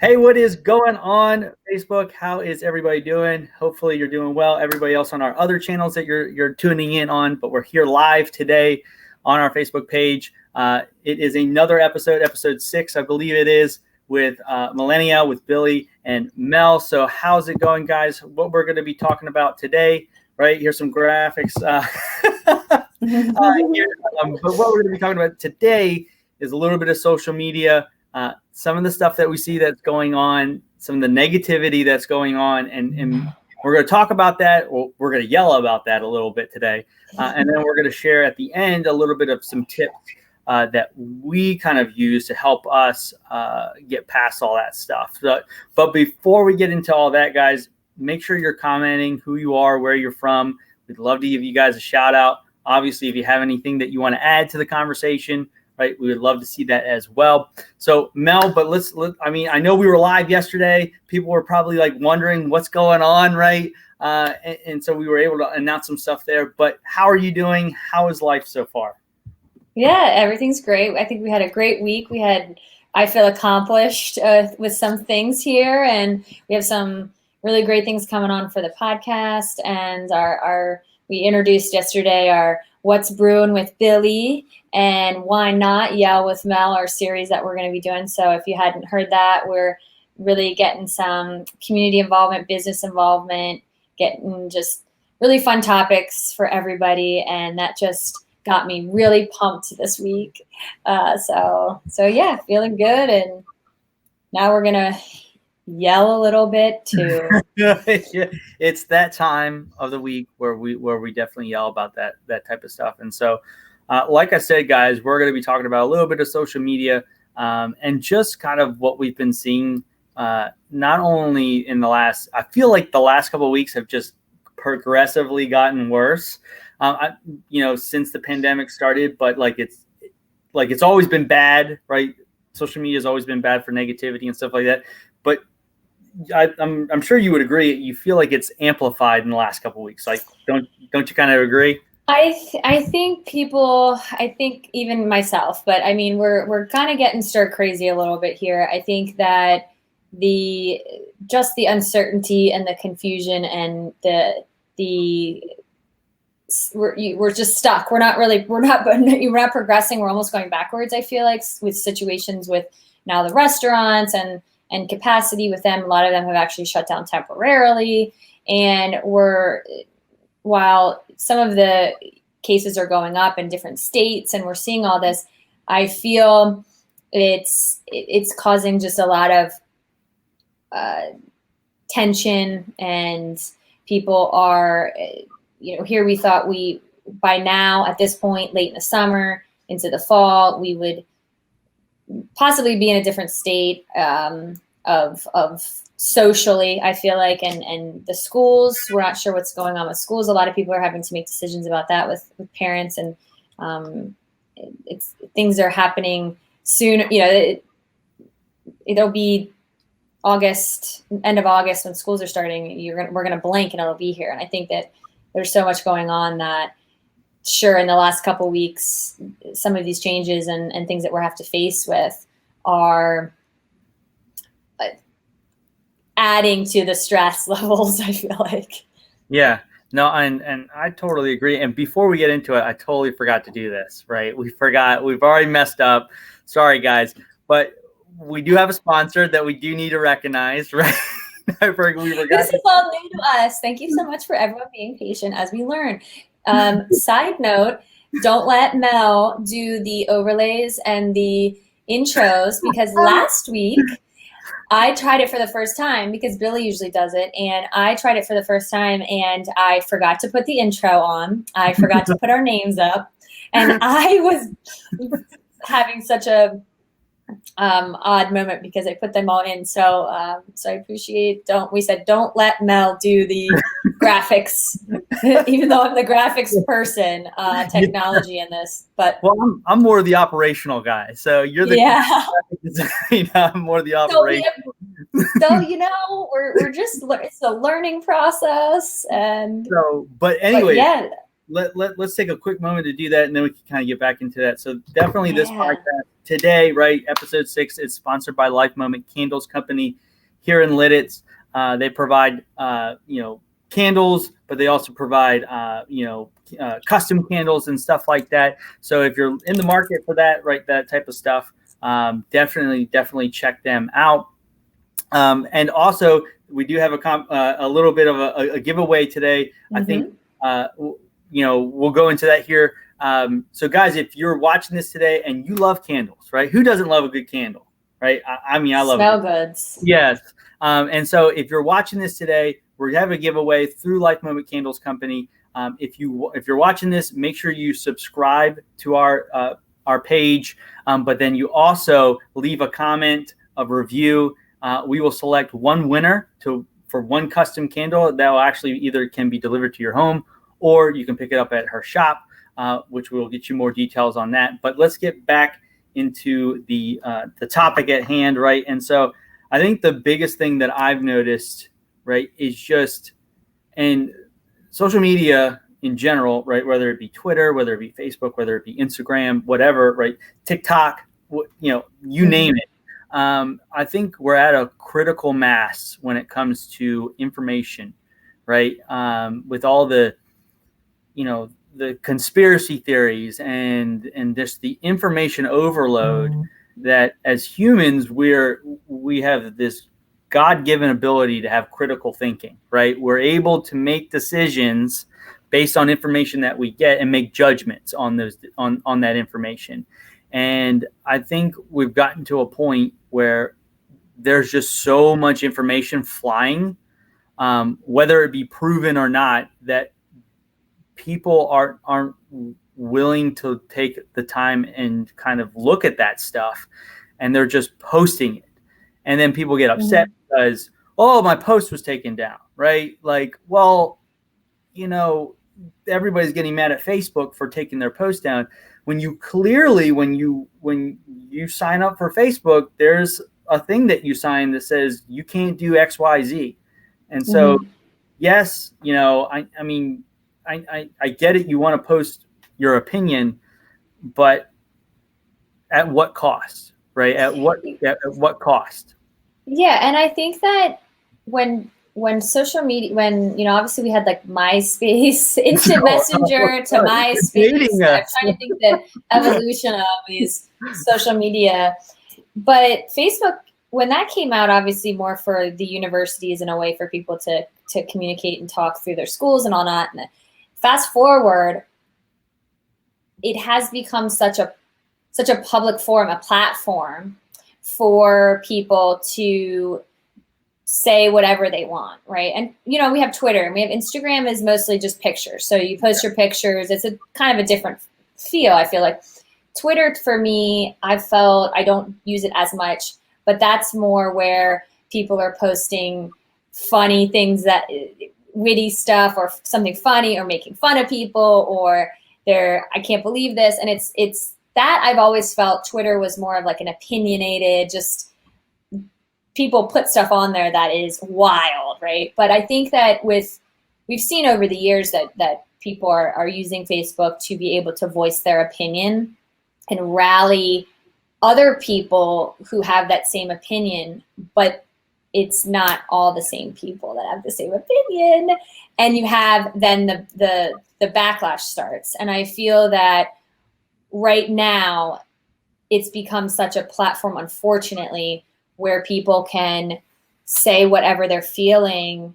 Hey, what is going on Facebook? How is everybody doing? Hopefully you're doing well. Everybody else on our other channels that you're tuning in on, but we're here live today on our Facebook page. It is another episode 6, I believe it is, with Millennia, with Billy and Mel. So how's it going, guys? What we're going to be talking about today, right? Here's some graphics. But what we're going to be talking about today is a little bit of social media. Some of the stuff that we see that's going on, some of the negativity that's going on, and we're going to talk about that. We're going to yell about that a little bit today. And then we're going to share at the end a little bit of some tips that we kind of use to help us get past all that stuff. But before we get into all that, guys, make sure you're commenting who you are, where you're from. We'd love to give you guys a shout out. Obviously, if you have anything that you want to add to the conversation, right, we would love to see that as well. So Mel, but I know we were live yesterday. People were probably like wondering what's going on, right? And so we were able to announce some stuff there. But how are you doing? How is life so far? Yeah, everything's great. I think we had a great week. I feel accomplished with some things here, and we have some really great things coming on for the podcast. And we introduced yesterday our What's Brewing with Billy and Why Not Yell with Mel, our series that we're going to be doing. So if you hadn't heard that, we're really getting some community involvement, business involvement, getting just really fun topics for everybody. And that just got me really pumped this week. So yeah, feeling good. And now we're going to yell a little bit too. It's that time of the week where we definitely yell about that type of stuff. And so, like I said, guys, we're going to be talking about a little bit of social media and just kind of what we've been seeing, not only in I feel like the last couple of weeks have just progressively gotten worse, since the pandemic started, but it's always been bad, right? Social media has always been bad for negativity and stuff like that. But I'm sure you would agree. You feel like it's amplified in the last couple of weeks. Like, don't you kind of agree? I think even myself, but I mean, we're kind of getting stir crazy a little bit here. I think that the uncertainty and the confusion and we're just stuck. We're not progressing. We're almost going backwards. I feel like with situations with now the restaurants and capacity with them, a lot of them have actually shut down temporarily. And while some of the cases are going up in different states and we're seeing all this, I feel it's causing just a lot of tension, and people are, here we thought by now at this point, late in the summer into the fall, we would possibly be in a different state of socially, I feel like, and the schools, we're not sure what's going on with schools. A lot of people are having to make decisions about that with parents, and things are happening soon. It'll be August, end of August, when schools are starting. We're gonna blink and it'll be here. And I think that there's so much going on that, sure, in the last couple of weeks, some of these changes and things that we're have to face with are adding to the stress levels, I feel like. Yeah, no, and I totally agree. And before we get into it, I totally forgot to do this, right? We've already messed up. Sorry, guys. But we do have a sponsor that we do need to recognize, right? This is all new to us. Thank you so much for everyone being patient as we learn. Side note, don't let Mel do the overlays and the intros, because last week I tried it for the first time, because Billy usually does it, and I tried it for the first time and I forgot to put the intro on. I forgot to put our names up, and I was having such a odd moment because I put them all in. So I appreciate, don't let Mel do the graphics, even though I'm the graphics person, technology in this. But I'm more of the operational guy. So you're the I'm more of the operational. So we're just, it's a learning process. And so, but anyway, let's take a quick moment to do that, and then we can kind of get back into that. So definitely this podcast today, right, episode 6 is sponsored by Life Moment Candles Company here in Lititz. They provide, candles, but they also provide, custom candles and stuff like that. So if you're in the market for that, right, that type of stuff, definitely check them out. And also, we do have a little bit of a giveaway today. I think, we'll go into that here. So guys, if you're watching this today and you love candles, right? Who doesn't love a good candle, right? I love smell goods. Yes. And so if you're watching this today, we have a giveaway through Life Moment Candles Company. If you're watching this, make sure you subscribe to our page, but then you also leave a comment, a review. We will select one winner for one custom candle that will actually either can be delivered to your home or you can pick it up at her shop, which will get you more details on that. But let's get back into the topic at hand, right? And so I think the biggest thing that I've noticed, right, is just, and social media in general, right, whether it be Twitter, whether it be Facebook, whether it be Instagram, whatever, right, TikTok, you name it. I think we're at a critical mass when it comes to information, right? With all the conspiracy theories and just the information overload that as humans, we have this God-given ability to have critical thinking, right? We're able to make decisions based on information that we get and make judgments on that information. And I think we've gotten to a point where there's just so much information flying, whether it be proven or not, that people aren't willing to take the time and kind of look at that stuff, and they're just posting it. And then people get upset because, oh, my post was taken down, right? Like, well, everybody's getting mad at Facebook for taking their post down. When you sign up for Facebook, there's a thing that you sign that says you can't do X, Y, Z. And so, yes, I get it. You want to post your opinion, but at what cost, right? At what cost? Yeah. And I think that when social media, obviously we had like MySpace, Instant Messenger to MySpace. I'm trying to think the evolution of these social media. But Facebook, when that came out, obviously more for the universities and a way for people to communicate and talk through their schools and all that. And fast forward, it has become such a public forum, a platform for people to say whatever they want, right? And we have Twitter and we have Instagram is mostly just pictures. So you post your pictures. It's a kind of a different feel. I feel like Twitter for me, I don't use it as much, but that's more where people are posting funny things, that witty stuff or something funny or making fun of people, or I can't believe this. And it's that I've always felt Twitter was more of like an opinionated, just people put stuff on there that is wild, right? But I think that we've seen over the years that people are using Facebook to be able to voice their opinion and rally other people who have that same opinion, but it's not all the same people that have the same opinion. And you have then the backlash starts. And I feel that right now it's become such a platform, unfortunately, where people can say whatever they're feeling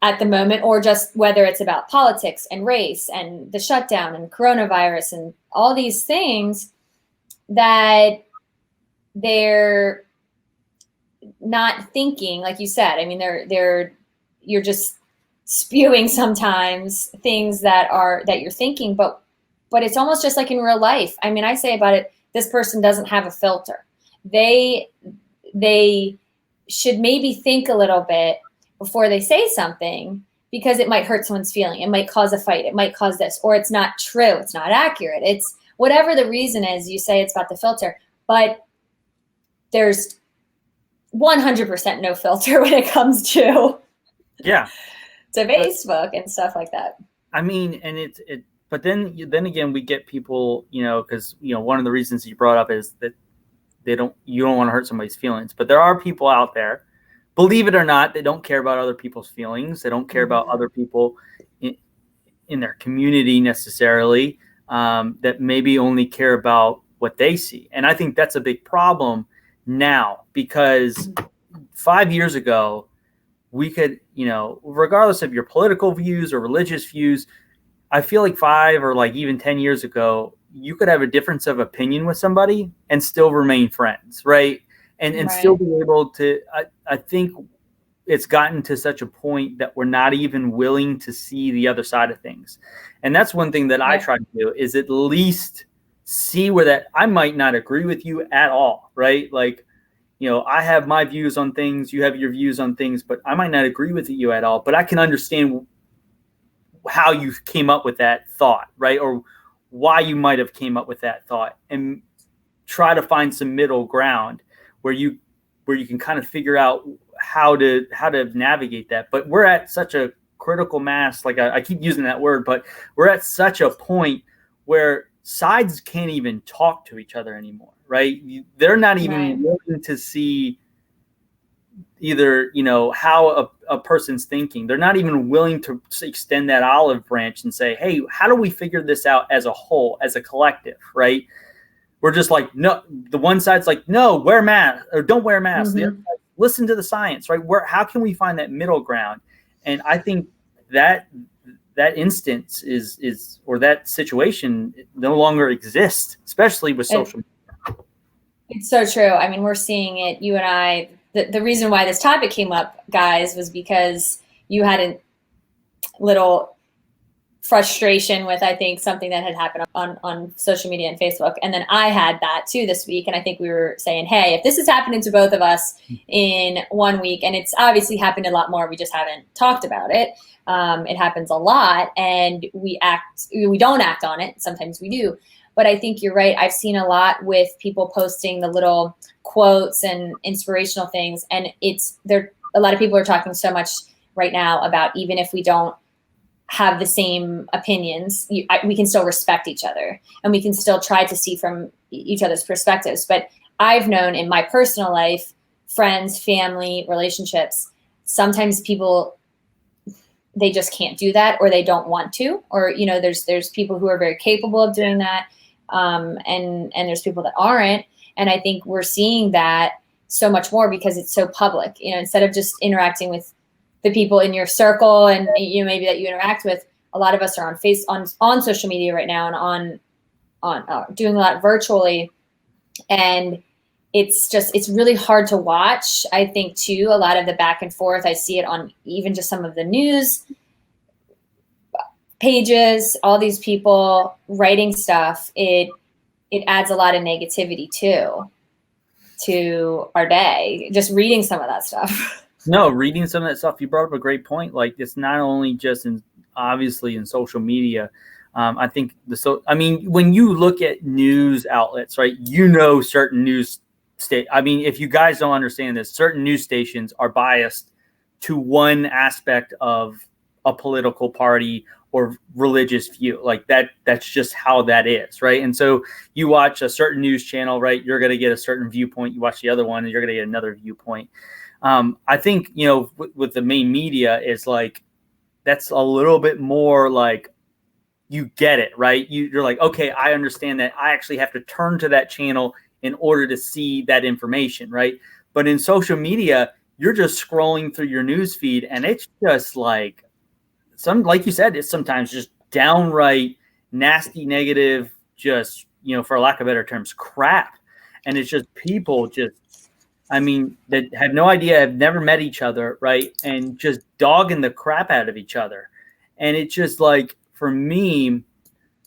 at the moment, or just whether it's about politics and race and the shutdown and coronavirus and all these things that they're not thinking, like you said. I mean, you're just spewing sometimes things that you're thinking, but it's almost just like in real life. I mean, I say about it, this person doesn't have a filter. They should maybe think a little bit before they say something, because it might hurt someone's feeling. It might cause a fight. It might cause this, or it's not true. It's not accurate. It's whatever the reason is. You say it's about the filter, but there's 100% no filter when it comes to to Facebook and stuff like that. I mean, and but then again, we get people, because one of the reasons you brought up is that you don't want to hurt somebody's feelings. But there are people out there, believe it or not, they don't care about other people's feelings. They don't care about other people in their community necessarily, that maybe only care about what they see. And I think that's a big problem now, because 5 years ago, we could, regardless of your political views or religious views, I feel like 5 or like even 10 years ago, you could have a difference of opinion with somebody and still remain friends, right? And still be able to, I think it's gotten to such a point that we're not even willing to see the other side of things. And that's one thing that I try to do, is at least see where that I might not agree with you at all, right? Like, I have my views on things, you have your views on things, but I might not agree with you at all, but I can understand how you came up with that thought, right? Or why you might have came up with that thought, and try to find some middle ground where you can kind of figure out how to navigate that. But we're at such a critical mass, like I keep using that word, but we're at such a point where sides can't even talk to each other anymore, right? They're not even willing to see either, how a person's thinking. They're not even willing to extend that olive branch and say, hey, how do we figure this out as a whole, as a collective, right? We're just like, no, the one side's like, no, wear masks or don't wear masks. The other side, listen to the science, right? How can we find that middle ground? And I think that instance is or that situation no longer exists, especially with social media. It's so true. I mean, we're seeing it, you and I. The reason why this topic came up, guys, was because you had a little frustration with, I think, something that had happened on social media and Facebook. And then I had that too this week. And I think we were saying, hey, if this is happening to both of us in 1 week, and it's obviously happened a lot more, we just haven't talked about it. It happens a lot, and we don't act on it. Sometimes we do. But I think you're right. I've seen a lot with people posting the little quotes and inspirational things. And a lot of people are talking so much right now about, even if we don't have the same opinions, we can still respect each other, and we can still try to see from each other's perspectives. But I've known in my personal life, friends, family, relationships, sometimes people, they just can't do that, or they don't want to, or, there's people who are very capable of doing that. And there's people that aren't. And I think we're seeing that so much more because it's so public, instead of just interacting with the people in your circle and, maybe that you interact with. A lot of us are on social media right now, and on doing a lot virtually. And it's really hard to watch. I think too, a lot of the back and forth, I see it on even just some of the news pages, all these people writing stuff, it adds a lot of negativity too to our day, just reading some of that stuff. No, reading some of that stuff, you brought up a great point. Like, it's not only just obviously in social media. I think when you look at news outlets, right, certain news if you guys don't understand this, certain news stations are biased to one aspect of a political party or religious view. Like that's just how that is, right? And so you watch a certain news channel, right, you're going to get a certain viewpoint. You watch the other one, and you're going to get another viewpoint. I think, with the main media is like, that's a little bit more like, you get it, right? You're like, okay, I understand that. I actually have to turn to that channel in order to see that information, right? But in social media, you're just scrolling through your news feed, and it's just like, like you said, it's sometimes just downright nasty, negative, just, for lack of better terms, crap. And it's just people that have no idea, have never met each other, right? And just dogging the crap out of each other. And it's just like, for me,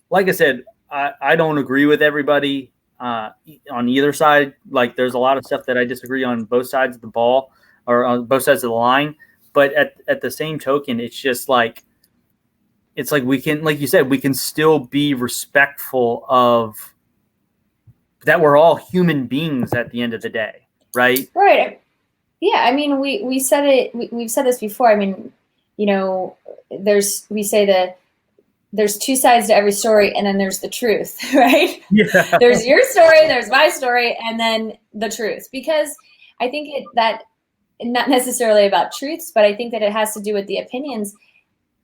like I said, I don't agree with everybody on either side. Like, there's a lot of stuff that I disagree on both sides of the ball, or on both sides of the line. But at the same token, it's just like, we can, like you said, we can still be respectful of that. We're all human beings at the end of the day, right? Right. Yeah. I mean, we said it. We've said this before. I mean, we say there's two sides to every story, and then there's the truth, right? Yeah. There's your story, there's my story, and then the truth. Because I think that not necessarily about truths, but I think that it has to do with the opinions.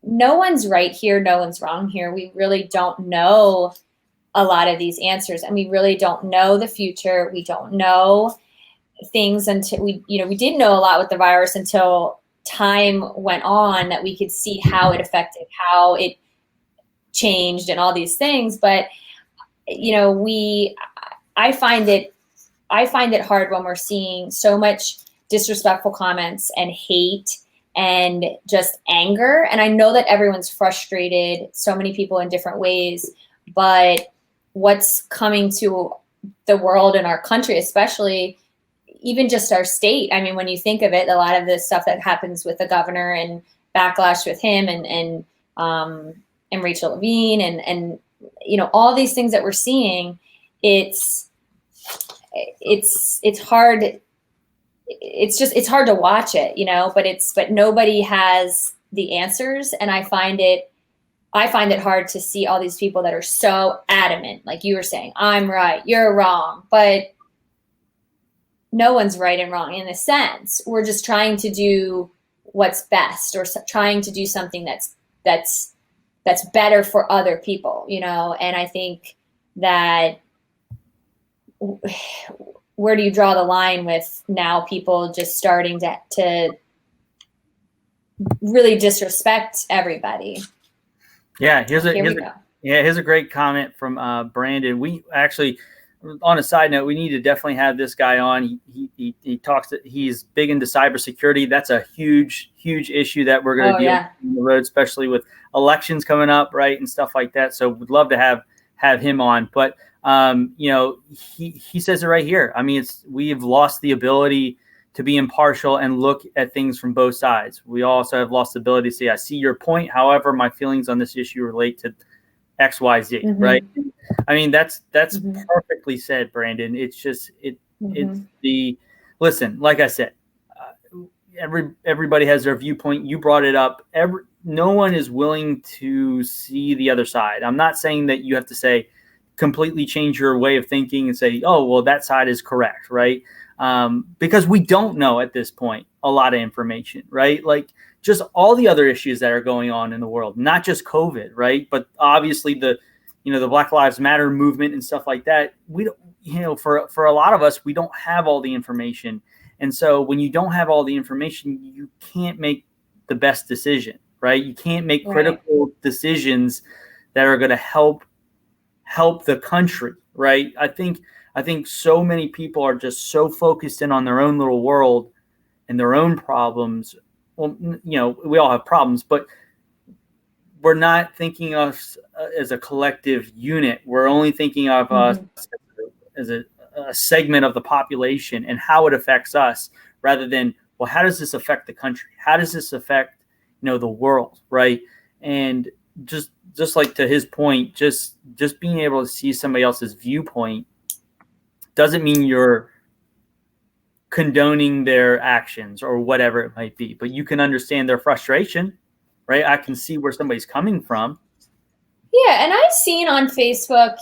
No one's right here, no one's wrong here. We really don't know a lot of these answers, and we really don't know the future. We don't know things until we didn't know a lot with the virus until time went on, that we could see how it affected, how it changed, and all these things. But I find it hard when we're seeing so much disrespectful comments and hate and just anger. And I know that everyone's frustrated, so many people in different ways, but what's coming to the world and our country, especially, even just our state. I mean, when you think of it, a lot of the stuff that happens with the governor and backlash with him and Rachel Levine and all these things that we're seeing, it's hard. It's hard to watch it, but nobody has the answers. And I find it hard to see all these people that are so adamant, like you were saying, I'm right, you're wrong, but no one's right and wrong in a sense. We're just trying to do what's best, or trying to do something that's better for other people, and I think that where do you draw the line with now people just starting to really disrespect everybody? Yeah, here's a great comment from Brandon. We actually, on a side note, we need to definitely have this guy on. He talks. He's big into cybersecurity. That's a huge issue that we're going to deal with on the road, especially with elections coming up, right, and stuff like that. So we'd love to have him on. But he says it right here. I mean, we've lost the ability to be impartial and look at things from both sides. We also have lost the ability to say, I see your point. However, my feelings on this issue relate to X, Y, Z, right? I mean, that's perfectly said, Brandon. It's just, listen, like I said, everybody has their viewpoint. You brought it up. No one is willing to see the other side. I'm not saying that you have to say, completely change your way of thinking and say, oh, well, that side is correct, right? Because we don't know at this point a lot of information, right? Like just all the other issues that are going on in the world, not just COVID, right? But obviously the Black Lives Matter movement and stuff like that. We don't, for a lot of us, we don't have all the information. And so when you don't have all the information, you can't make the best decision, right? You can't make critical decisions that are going to help the country, right? I think so many people are just so focused in on their own little world and their own problems. Well, we all have problems, but we're not thinking of us as a collective unit. We're only thinking of us as a segment of the population and how it affects us, rather than, well, how does this affect the country? How does this affect, the world, right? And just like to his point, just being able to see somebody else's viewpoint doesn't mean you're condoning their actions or whatever it might be, but you can understand their frustration, right? I can see where somebody's coming from. Yeah, and I've seen on Facebook,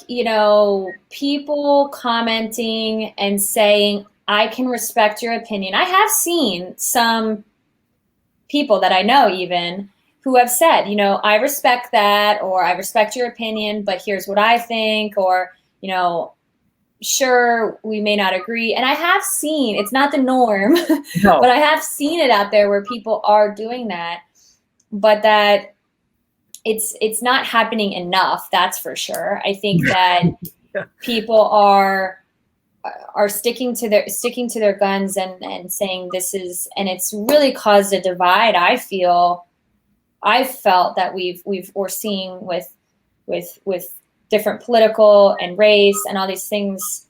people commenting and saying, I can respect your opinion. I have seen some people that I know even who have said, I respect that, or I respect your opinion, but here's what I think, or, sure, we may not agree. And I have seen, it's not the norm, but I have seen it out there where people are doing that, but that it's not happening enough. That's for sure. I think that people are sticking to their guns and saying this is, and it's really caused a divide. I've felt that we're seeing with different political and race and all these things,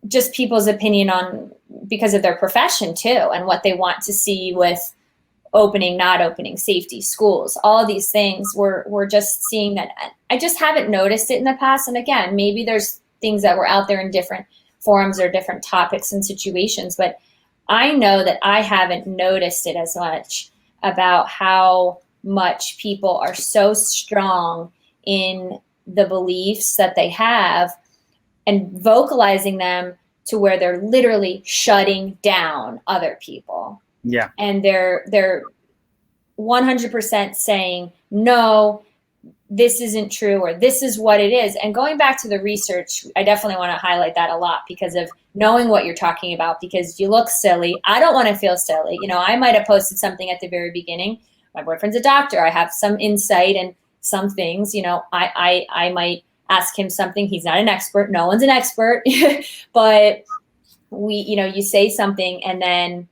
just people's opinion on, because of their profession too, and what they want to see with opening, not opening, safety, schools, all of these things. We're just seeing that. I just haven't noticed it in the past. And again, maybe there's things that were out there in different forums or different topics and situations, but I know that I haven't noticed it as much about how much people are so strong in the beliefs that they have and vocalizing them to where they're literally shutting down other people. Yeah. And they're 100% saying, no, this isn't true, or this is what it is. And going back to the research, I definitely want to highlight that a lot because of knowing what you're talking about, because you look silly. I don't want to feel silly. You know, I might have posted something at the very beginning. My boyfriend's a doctor. I have some insight and some things, you know, I might ask him something. He's not an expert. No one's an expert, but you say something and then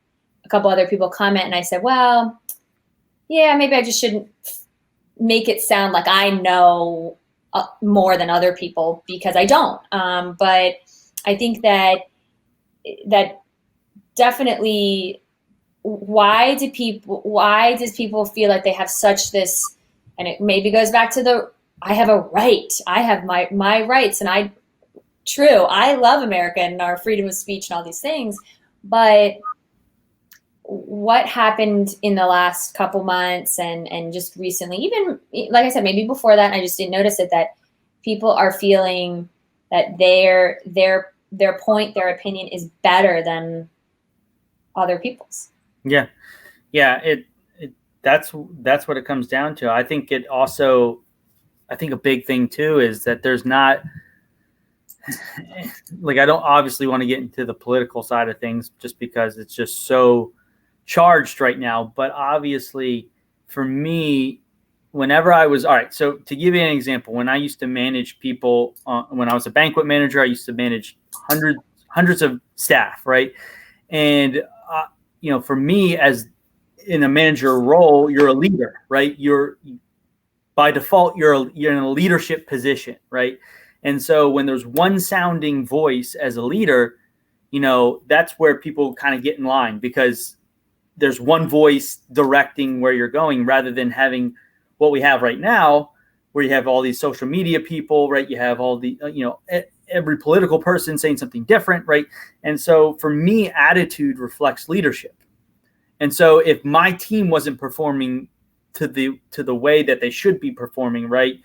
a couple other people comment and I said, well, yeah, maybe I just shouldn't make it sound like I know more than other people, because I don't. But I think that definitely, why does people feel like they have such this, and it maybe goes back to I have a right, I have my rights, and I love America and our freedom of speech and all these things, but what happened in the last couple months and just recently, even like I said, maybe before that, and I just didn't notice it, that people are feeling that their point, their opinion is better than other people's. Yeah. That's what it comes down to. I think a big thing too is that there's not, like, I don't obviously want to get into the political side of things just because it's just so charged right now. But obviously for me, whenever I was, all right, so to give you an example, when I used to manage people, when I was a banquet manager, I used to manage hundreds of staff, right? And, for me, as in a manager role, you're a leader, right? By default, you're in a leadership position, right? And so when there's one sounding voice as a leader, that's where people kind of get in line, because there's one voice directing where you're going, rather than having what we have right now, where you have all these social media people, right? You have all the, every political person saying something different, right? And so for me, attitude reflects leadership. And so if my team wasn't performing to the way that they should be performing, right,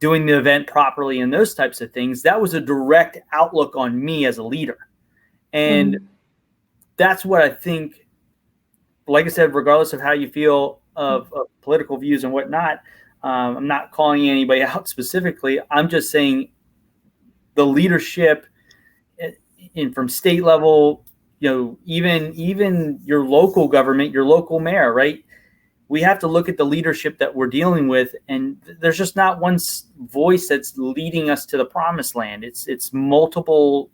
doing the event properly and those types of things, that was a direct outlook on me as a leader. And that's what I think, like I said, regardless of how you feel of political views and whatnot, I'm not calling anybody out specifically. I'm just saying the leadership from state level, even your local government, your local mayor, right? We have to look at the leadership that we're dealing with, and there's just not one voice that's leading us to the promised land. It's multiple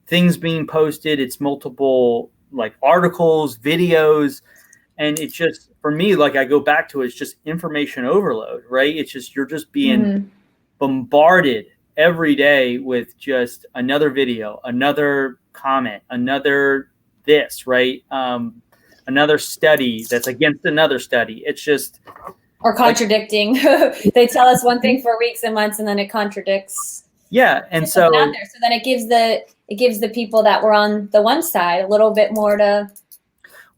things being posted. It's multiple, like, articles, videos, and it's just, for me, like, I go back to it, it's just information overload, right? It's just, you're just being bombarded every day with just another video, another comment, another this, right? Another study that's against another study. It's just, or contradicting. They tell us one thing for weeks and months, and then it contradicts. Yeah, and so out there. So then it gives the people that were on the one side a little bit more to.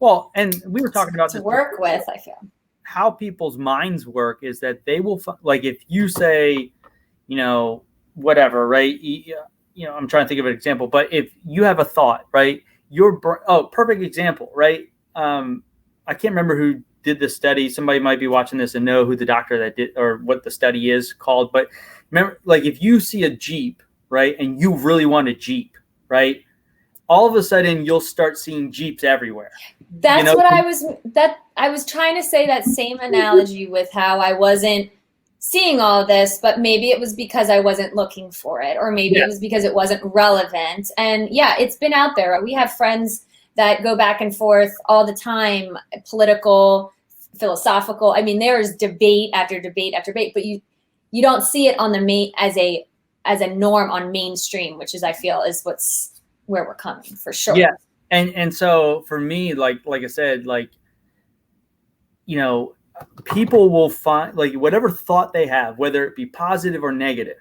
Well, and we were talking about to work with. I feel how people's minds work is that they will, like, if you say, whatever, right? I'm trying to think of an example, but if you have a thought, right? Perfect example, right? I can't remember who did the study. Somebody might be watching this and know who the doctor that did, or what the study is called. But remember, like, if you see a Jeep, right, and you really want a Jeep, right, all of a sudden you'll start seeing Jeeps everywhere. That's what I was trying to say, that same analogy with how I wasn't seeing all of this, but maybe it was because I wasn't looking for it, or maybe it was because it wasn't relevant. And yeah, it's been out there. We have friends that go back and forth all the time, political, philosophical. I mean, there is debate after debate after debate, but you don't see it on the main as a norm on mainstream, which is, I feel, is where we're coming, for sure. Yeah. And so for me, like I said, like, people will find, like, whatever thought they have, whether it be positive or negative,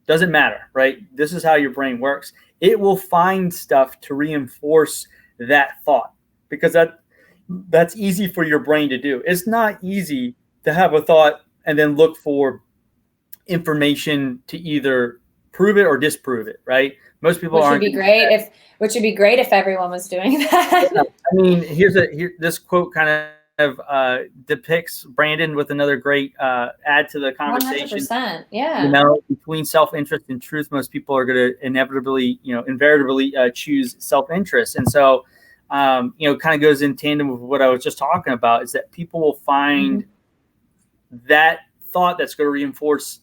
doesn't matter, right? This is how your brain works. It will find stuff to reinforce that thought, because that's easy for your brain to do. It's not easy to have a thought and then look for information to either prove it or disprove it, right? Most people which aren't. Which would be great if everyone was doing that. Yeah. I mean, this quote kind of depicts Brandon with another great add to the conversation. 100%, yeah. You know, between self-interest and truth, most people are going to invariably choose self-interest, and so kind of goes in tandem with what I was just talking about. Is that people will find that thought that's going to reinforce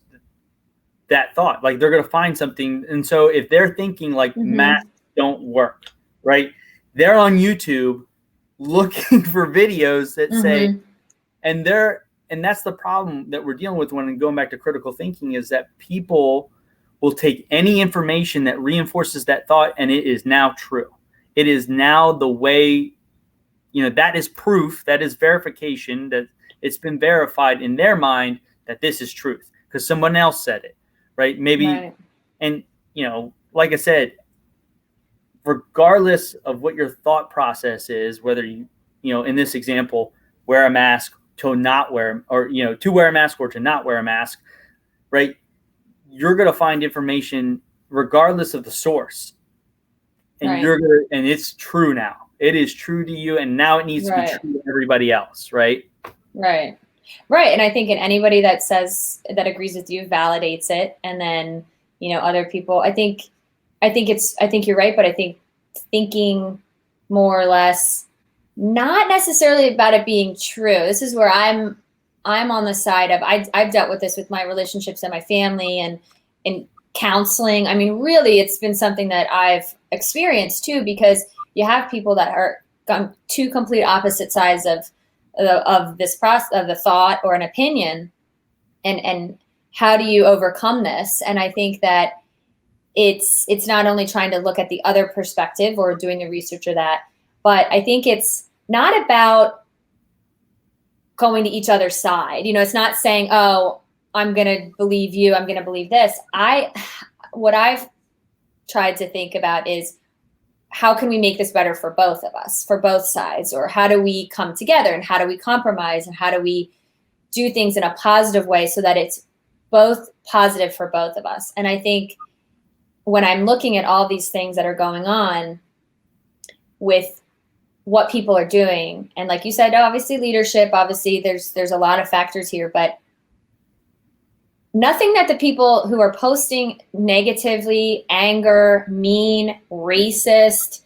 that thought. Like they're going to find something. And so if they're thinking like masks don't work, right? They're on YouTube looking for videos that say, and that's the problem that we're dealing with when going back to critical thinking, is that people will take any information that reinforces that thought and it is now true. It is now the way, that is proof, that is verification, that it's been verified in their mind that this is truth because someone else said it. Right. Maybe. Right. And, like I said, regardless of what your thought process is, whether in this example, wear a mask to not wear, or, to wear a mask or to not wear a mask, right. You're going to find information regardless of the source. And and it's true now. It is true to you. And now it needs to be true to everybody else. Right. Right. Right. And I think anybody that agrees with you validates it. And then, other people, I think you're right. But I think thinking more or less, not necessarily about it being true. This is where I'm on the side of, I've dealt with this with my relationships and my family and in counseling. I mean, really, it's been something that I've experienced too, because you have people that are on two complete opposite sides of this process, of the thought or an opinion, and how do you overcome this? And I think that it's not only trying to look at the other perspective or doing the research or that, but I think it's not about going to each other's side. It's not saying, oh, I'm going to believe you, I'm going to believe this. What I've tried to think about is, how can we make this better for both of us, for both sides? Or how do we come together and how do we compromise and how do we do things in a positive way so that it's both positive for both of us? And I think when I'm looking at all these things that are going on with what people are doing, and like you said, obviously leadership, obviously there's a lot of factors here, but nothing that the people who are posting negatively, anger, mean, racist,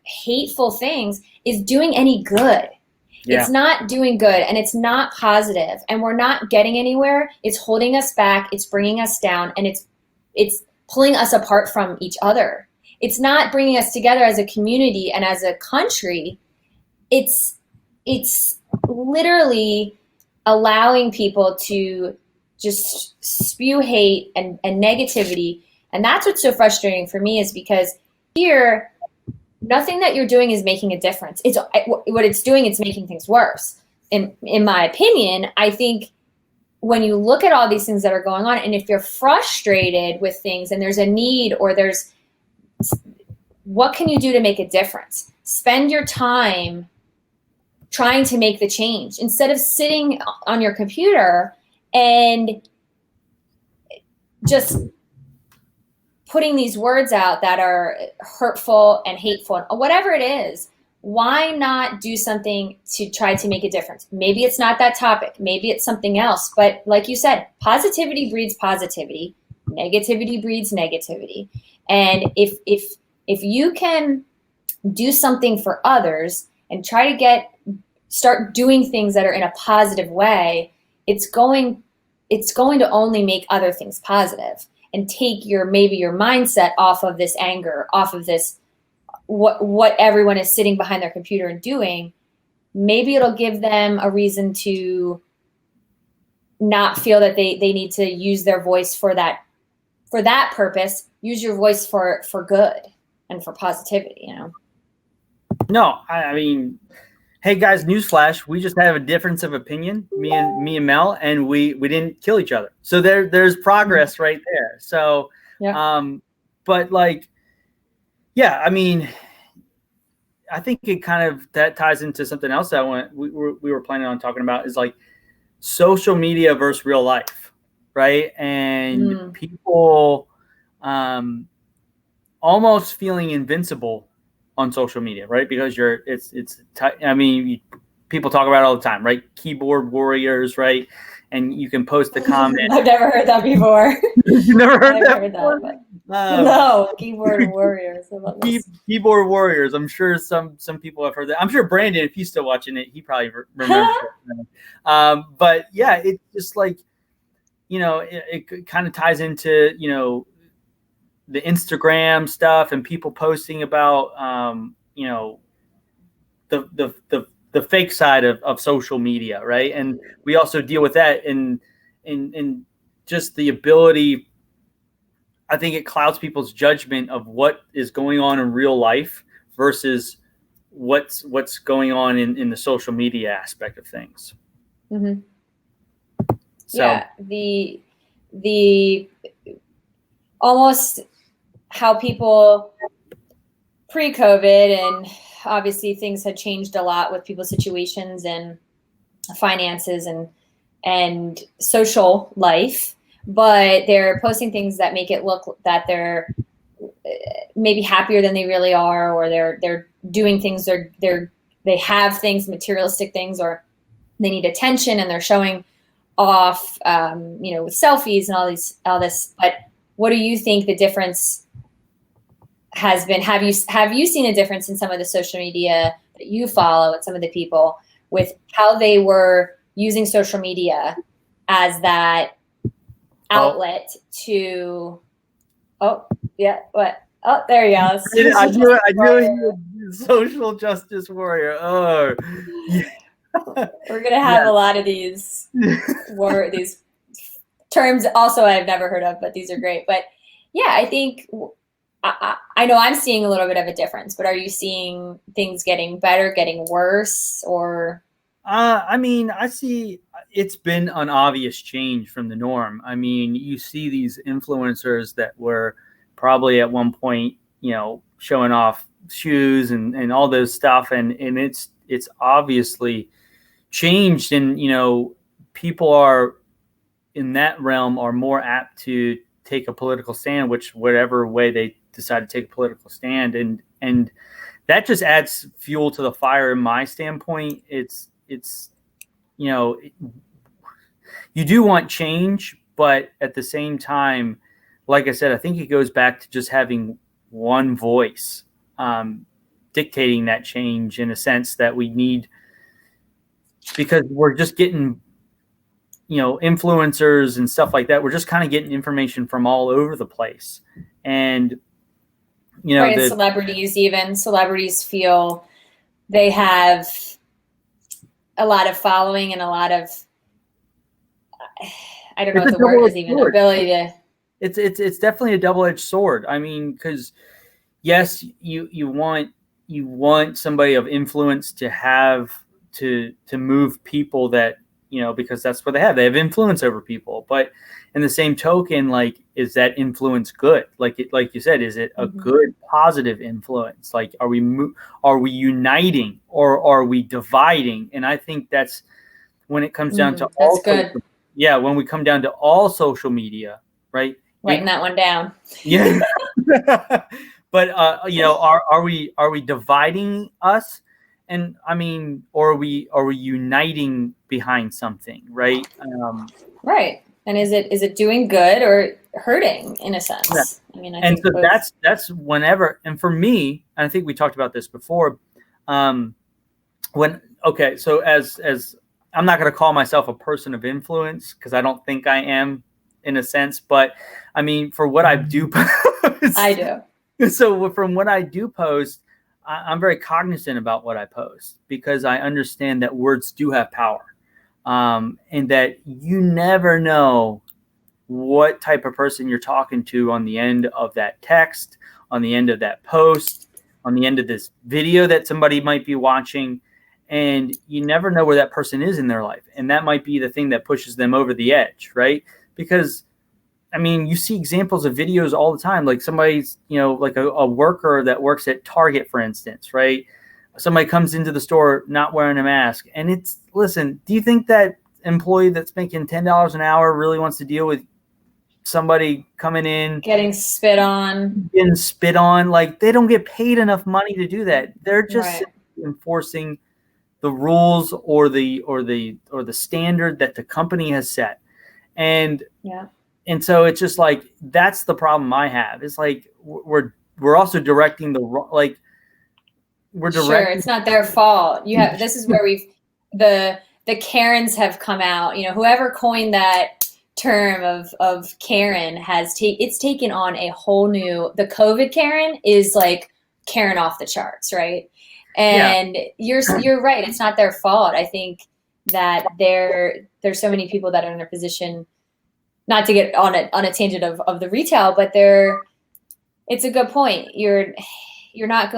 hateful things is doing any good. Yeah. It's not doing good and it's not positive and we're not getting anywhere. It's holding us back. It's bringing us down and it's pulling us apart from each other. It's not bringing us together as a community and as a country. It's literally allowing people to just spew hate and negativity. And that's what's so frustrating for me, is because here, nothing that you're doing is making a difference. What it's doing, it's making things worse. In my opinion, I think when you look at all these things that are going on, and if you're frustrated with things and there's a need or what can you do to make a difference? Spend your time trying to make the change instead of sitting on your computer and just putting these words out that are hurtful and hateful, whatever it is. Why not do something to try to make a difference? Maybe it's not that topic. Maybe it's something else. But like you said, positivity breeds positivity. Negativity breeds negativity. And if you can do something for others and try to start doing things that are in a positive way, it's going to only make other things positive and take your mindset off of this anger, off of this what everyone is sitting behind their computer and doing. Maybe it'll give them a reason to not feel that they need to use their voice for that purpose. Use your voice for good and for positivity, No, I mean, hey guys, newsflash, we just have a difference of opinion, me and Mel, and we didn't kill each other. So there's progress right there. So yeah. But like, yeah, I mean, I think it kind of that ties into something else that we were planning on talking about, is like social media versus real life, right? And people almost feeling invincible on social media, right? Because people talk about it all the time, right? Keyboard warriors, right? And you can post the comment. I've never heard that before. You never heard that? No, keyboard warriors. Keyboard warriors. I'm sure some people have heard that. I'm sure Brandon, if he's still watching it, he probably remembers it. But yeah, it's just like, it kind of ties into, the Instagram stuff and people posting about, the fake side of social media, right? And we also deal with that in just the ability. I think it clouds people's judgment of what is going on in real life versus what's going on in the social media aspect of things. Mm-hmm. So, yeah, the almost how people pre-COVID, and obviously things had changed a lot with people's situations and finances and social life, but they're posting things that make it look that they're maybe happier than they really are, or they're doing things, they have things, materialistic things, or they need attention and they're showing off, with selfies and all this. But what do you think the difference has been? Have you seen a difference in some of the social media that you follow and some of the people with how they were using social media as that outlet to? Oh yeah, what? Oh, there you go. I knew it. Social justice warrior. Oh, yeah. We're gonna have a lot of these these terms. Also, I've never heard of, but these are great. But yeah, I think I know I'm seeing a little bit of a difference. But are you seeing things getting better, getting worse, or? I see it's been an obvious change from the norm. I mean, you see these influencers that were probably at one point, showing off shoes and all those stuff. And it's obviously changed. And, people are in that realm are more apt to take a political stand, whatever way they decide to take a political stand. And that just adds fuel to the fire. In my standpoint, it's, you do want change, but at the same time, like I said, I think it goes back to just having one voice dictating that change, in a sense that we need, because we're just getting, influencers and stuff like that. We're just kind of getting information from all over the place. And, right, celebrities feel they have a lot of following and a lot of, I don't know what the word is even, ability to. It's definitely a double-edged sword. I mean, because yes, you want somebody of influence to have to move people that, because that's what they have influence over people. But in the same token, like, is that influence good? Like you said, is it a good positive influence? Like, are we uniting or are we dividing? And I think that's when it comes down to all. That's good. Yeah, when we come down to all social media, right? Writing that one down. Yeah. But are we dividing us? And I mean, or are we uniting behind something, right? Right. And is it doing good or hurting, in a sense? Yeah. I mean, I think so. Both. That's whenever. And for me, and I think we talked about this before. So as I'm not going to call myself a person of influence, because I don't think I am, in a sense. But I mean, for what I do post, I do. So from what I do post, I'm very cognizant about what I post, because I understand that words do have power, and that you never know what type of person you're talking to on the end of that text, on the end of that post, on the end of this video that somebody might be watching. And you never know where that person is in their life. And that might be the thing that pushes them over the edge, right? Because, I mean, you see examples of videos all the time, like somebody's, like a worker that works at Target, for instance, right? Somebody comes into the store not wearing a mask. And listen, do you think that employee that's making $10 an hour really wants to deal with somebody coming in getting spit on, like they don't get paid enough money to do that. They're just enforcing the rules or the standard that the company has set. And so it's just like, that's the problem I have. It's like we're also directing Sure, it's not their fault. This is where the Karens have come out. Whoever coined that term of Karen it's taken on a whole new. The COVID Karen is like Karen off the charts, right? And you're right. It's not their fault. I think that there's so many people that are in a position, not to get on a tangent of the retail, but it's a good point. You're not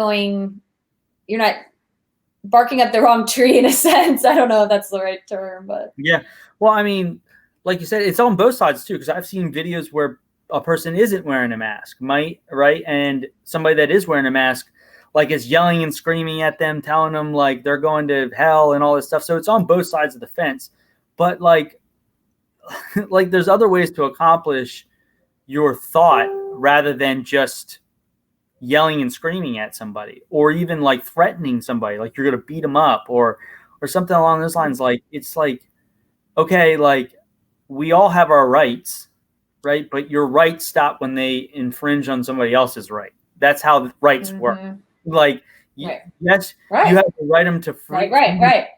barking up the wrong tree in a sense. I don't know if that's the right term, but yeah. Well, I mean, like you said, it's on both sides too, because I've seen videos where a person isn't wearing a mask, right? And somebody that is wearing a mask, like, is yelling and screaming at them, telling them like they're going to hell and all this stuff. So it's on both sides of the fence. But like there's other ways to accomplish your thought rather than just yelling and screaming at somebody, or even like threatening somebody, like you're going to beat them up or something along those lines. Like, it's like, okay, like, we all have our rights, right? But your rights stop when they infringe on somebody else's right. That's how the rights work. Like, yes, you have the right to freedom. Right.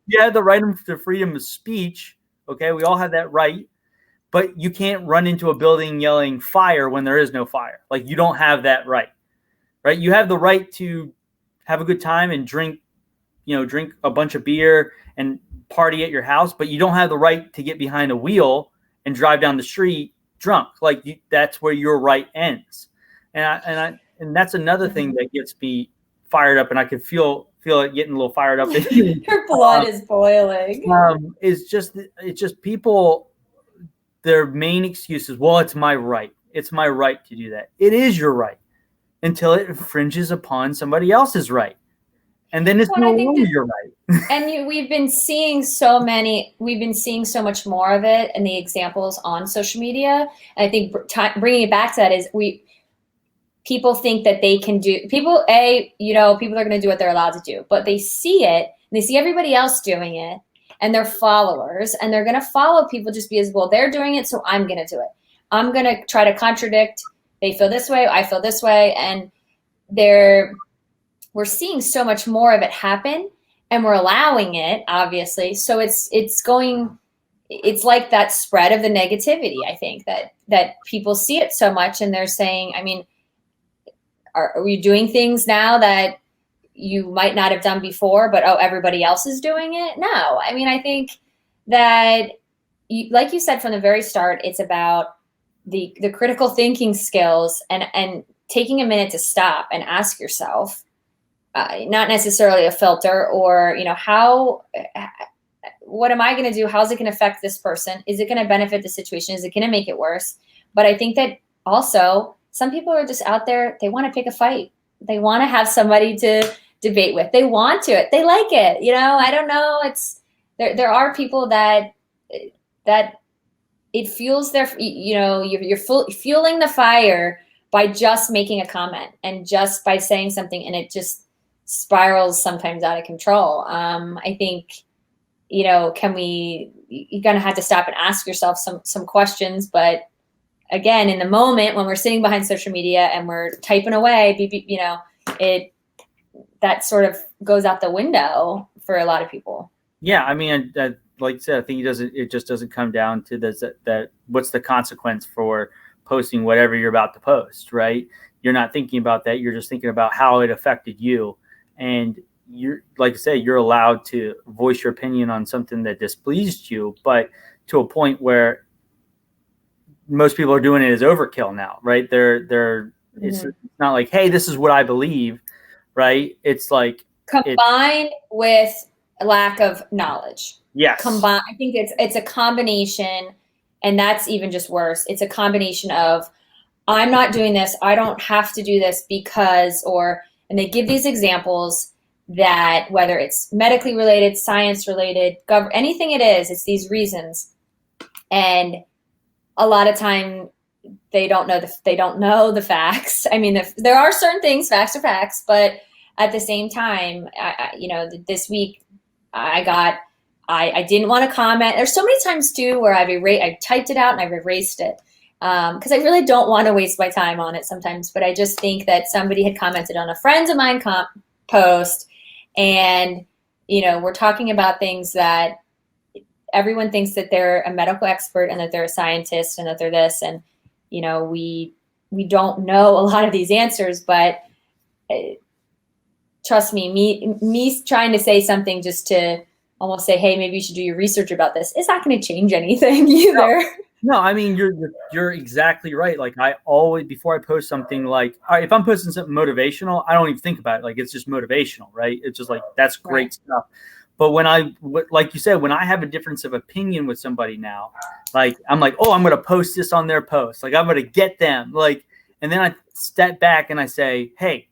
You have the right to freedom of speech. Okay, we all have that right. But you can't run into a building yelling fire when there is no fire. Like, you don't have that right? You have the right to have a good time and drink a bunch of beer and party at your house, but you don't have the right to get behind a wheel and drive down the street drunk. Like, that's where your right ends. And that's another thing that gets me fired up, and I could feel it getting a little fired up. Your blood is boiling. It's just people. Their main excuse is, well, it's my right. It's my right to do that. It is your right until it infringes upon somebody else's right. And then it's no longer your right. And we've been seeing so much more of it in the examples on social media. And I think bringing it back to that is people think that they can people are going to do what they're allowed to do, but they see it and they see everybody else doing it. And they're followers, and they're going to follow people just because, well, they're doing it, so I'm going to do it. I'm going to try to contradict. They feel this way, I feel this way, and we're seeing so much more of it happen, and we're allowing it, obviously. So it's like that spread of the negativity. I think that people see it so much, and they're saying, I mean, are we doing things now that you might not have done before, but everybody else is doing it? No. I mean, I think that, like you said from the very start, it's about the critical thinking skills and taking a minute to stop and ask yourself, not necessarily a filter or, what am I going to do? How's it going to affect this person? Is it going to benefit the situation? Is it going to make it worse? But I think that also some people are just out there. They want to pick a fight. They want to have somebody to debate with. They want to. They like it. I don't know. There are people that it fuels their. You're fueling the fire by just making a comment and just by saying something, and it just spirals sometimes out of control. I think you're gonna have to stop and ask yourself some questions, but again, in the moment when we're sitting behind social media and we're typing away, that sort of goes out the window for a lot of people. Yeah, I mean, like you said, I think it just doesn't come down to that what's the consequence for posting whatever you're about to post, right? You're not thinking about that. You're just thinking about how it affected you. And you're, like I say, you're allowed to voice your opinion on something that displeased you, but to a point where most people are doing it as overkill now, right? It's not like, hey, this is what I believe, right? It's like combined with a lack of knowledge. Yes. I think it's a combination, and that's even just worse. It's a combination of, I'm not doing this, I don't have to do this because, and they give these examples, that whether it's medically related, science related, anything it is, it's these reasons. And a lot of time they don't know the facts. I mean, there are certain things, facts are facts, but at the same time, this week I didn't want to comment. There's so many times too where I typed it out and I've erased it because I really don't want to waste my time on it sometimes. But I just think that somebody had commented on a friend of mine post, and we're talking about things that everyone thinks that they're a medical expert and that they're a scientist and that they're this, and we don't know a lot of these answers, but trust me trying to say something just to almost say, hey, maybe you should do your research about this, it's not going to change anything either. No, I mean, you're exactly right. Like, I always, before I post something, like, all right, if I'm posting something motivational, I don't even think about it. Like, it's just motivational, right? It's just like, that's great stuff. But like you said, when I have a difference of opinion with somebody now, like, I'm like, oh, I'm going to post this on their post. Like, I'm going to get them. Like, and then I step back and I say, hey,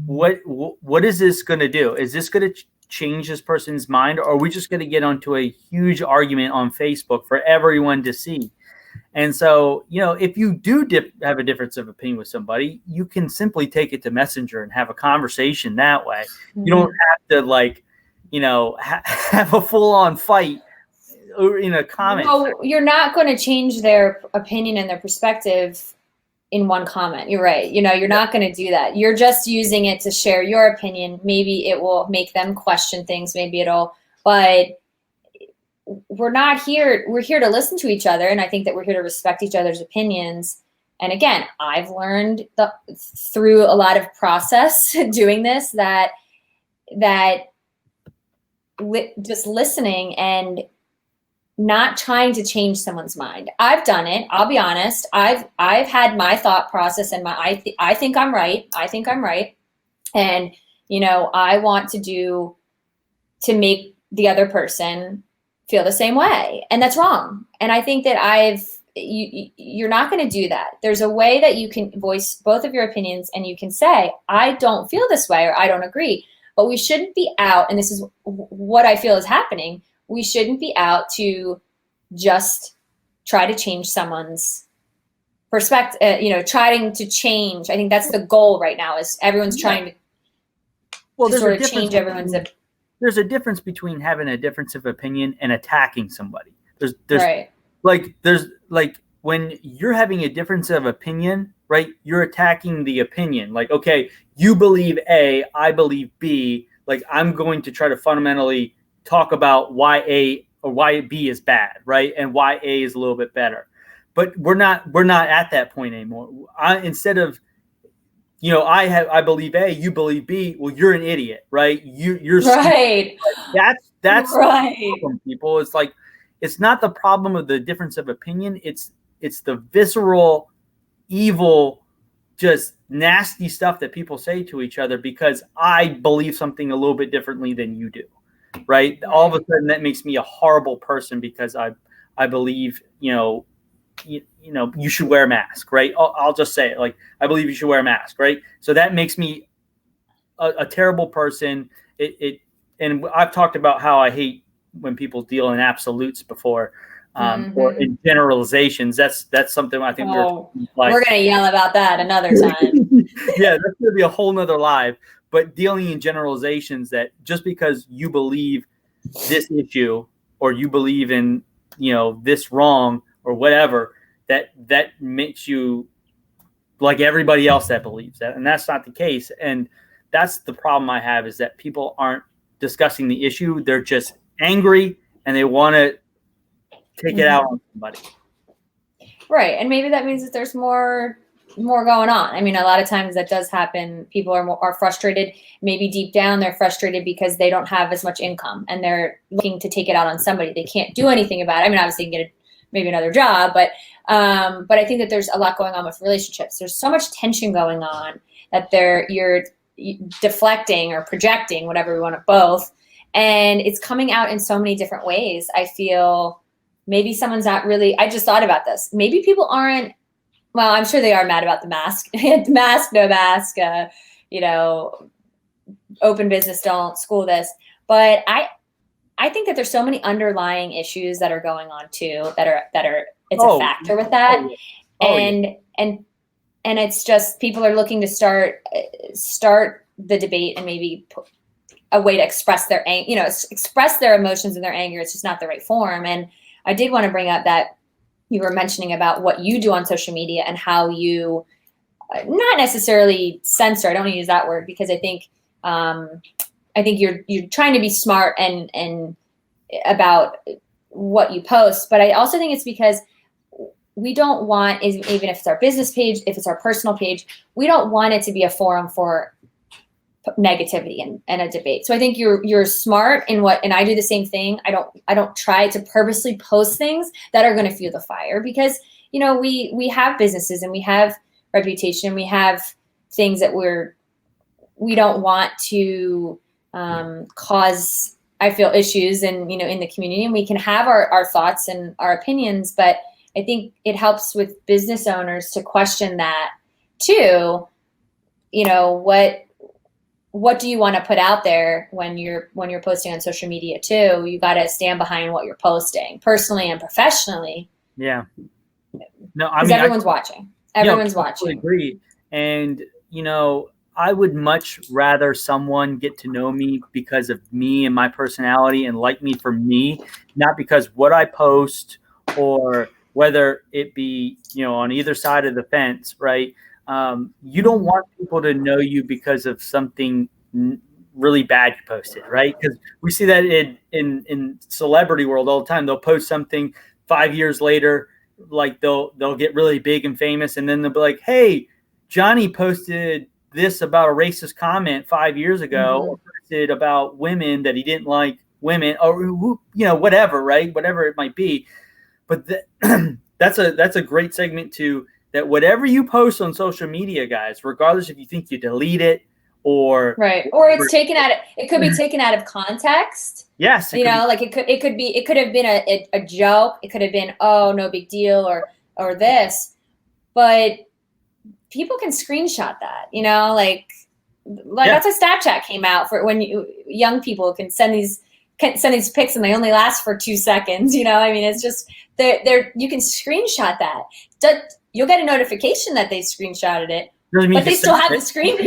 what is this going to do? Is this going to change this person's mind, or are we just going to get onto a huge argument on Facebook for everyone to see? And so, if you do have a difference of opinion with somebody, you can simply take it to Messenger and have a conversation that way. Mm-hmm. You don't have to have a full-on fight in a comment. No, you're not going to change their opinion and their perspective in one comment. You're right. You're not going to do that. You're just using it to share your opinion. Maybe it will make them question things. But we're not here. We're here to listen to each other. And I think that we're here to respect each other's opinions. And again, I've learned through a lot of process doing this that just listening and not trying to change someone's mind. I've done it. I'll be honest. I've had my thought process and I think I'm right. I think I'm right. And, I want to make the other person feel the same way. And that's wrong. And I think that you're not going to do that. There's a way that you can voice both of your opinions and you can say, I don't feel this way, or I don't agree. But we shouldn't be out. And this is what I feel is happening. We shouldn't be out to just try to change someone's perspective, trying to change. I think that's the goal right now, is everyone's trying to sort of change everyone's opinion. There's a difference between having a difference of opinion and attacking somebody. There's right. Like when you're having a difference of opinion, right? You're attacking the opinion. Like, okay, you believe A, I believe B. Like, I'm going to try to fundamentally talk about why A or why B is bad, right? And why A is a little bit better. But we're not at that point anymore. Instead of, I believe A, you believe B. Well, you're an idiot, right? You're right. That's right. The problem, people. It's like, it's not the problem of the difference of opinion. It's the visceral, evil, just nasty stuff that people say to each other because I believe something a little bit differently than you do, right? All of a sudden, that makes me a horrible person because I believe, you should wear a mask, right? I'll just say it, like, I believe you should wear a mask, right? So that makes me a terrible person. And I've talked about how I hate when people deal in absolutes before, or in generalizations. That's something I think we're going to yell about that another time. Yeah, that's going to be a whole nother live. But dealing in generalizations, that just because you believe this issue or you believe in, this wrong or whatever, that makes you like everybody else that believes that. And that's not the case. And that's the problem I have, is that people aren't discussing the issue. They're just angry and they want to take it out on somebody. Right. And maybe that means that there's more going on. I mean, a lot of times that does happen. People are frustrated. Maybe deep down they're frustrated because they don't have as much income and they're looking to take it out on somebody. They can't do anything about it. I mean, obviously you can get maybe another job, but I think that there's a lot going on with relationships. There's so much tension going on that you're deflecting or projecting, whatever we want to both. And it's coming out in so many different ways. I feel maybe someone's not really, I just thought about this. Maybe people aren't, well, I'm sure they are mad about the mask, mask, no mask, open business, don't school this. But I think that there's so many underlying issues that are going on too, that are it's a factor with that. And it's just, people are looking to start the debate and maybe a way to express their express their emotions and their anger. It's just not the right form. And I did want to bring up that you were mentioning about what you do on social media and how you not necessarily censor. I don't want to use that word, because I think you're trying to be smart and about what you post. But I also think it's because we don't want, even if it's our business page, if it's our personal page, we don't want it to be a forum for negativity and a debate. So I think you're smart in what, and I do the same thing. I don't try to purposely post things that are going to fuel the fire, because, you know, we have businesses and we have reputation, we have things that we don't want to cause, I feel, issues and, you know, in the community, and we can have our thoughts and our opinions, but I think it helps with business owners to question that too. You know, what do you want to put out there when you're posting on social media too? You got to stand behind what you're posting, personally and professionally. Yeah. No, I mean, everyone's watching. Everyone's watching. I agree. And, you know, I would much rather someone get to know me because of me and my personality and like me for me, not because what I post, or whether it be, you know, on either side of the fence, right? You don't want people to know you because of something really bad you posted, right? Because we see that in celebrity world all the time. They'll post something 5 years later, like they'll get really big and famous, and then they'll be like, "Hey, Johnny posted this about a racist comment 5 years ago, or posted about women that he didn't like women, or, you know, whatever, right? Whatever it might be." But that's a great segment to that. Whatever you post on social media, guys, regardless if you think you delete it or it's taken out of, it could be taken out of context. Yes, you know, like it could have been a joke. It could have been, oh, no big deal, or this, but people can screenshot that. You know, like that's why Snapchat came out, for when young people can send these pics and they only last for 2 seconds. You know, I mean, it's just you can screenshot that. You'll get a notification that they screenshotted it, but they still have the screen.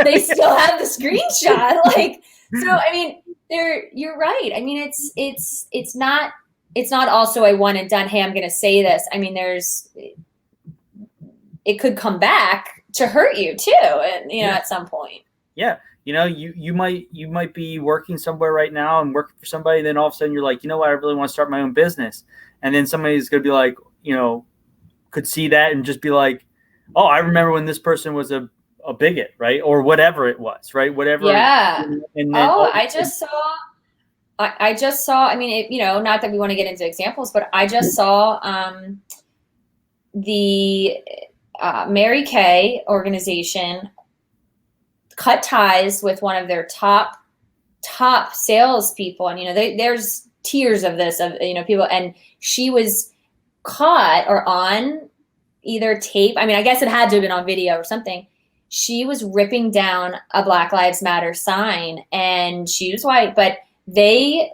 They still have the screenshot. Like, so I mean, you're right. I mean, it's not also a one and done. Hey, I'm going to say this. I mean, it could come back to hurt you too, and you know, at some point. Yeah. You know, you might be working somewhere right now and working for somebody, and then all of a sudden you're like, you know what, I really want to start my own business. And then somebody's going to be like, you know, could see that and just be like, oh, I remember when this person was a bigot, right? Or whatever it was, right? Whatever. Yeah. And then, I just saw, I mean, you know, not that we want to get into examples, but I just saw the Mary Kay organization cut ties with one of their top salespeople. And, you know, there's tiers of this, of, you know, people, and she was caught or on either tape. I mean, I guess it had to have been on video or something. She was ripping down a Black Lives Matter sign, and she was white, but they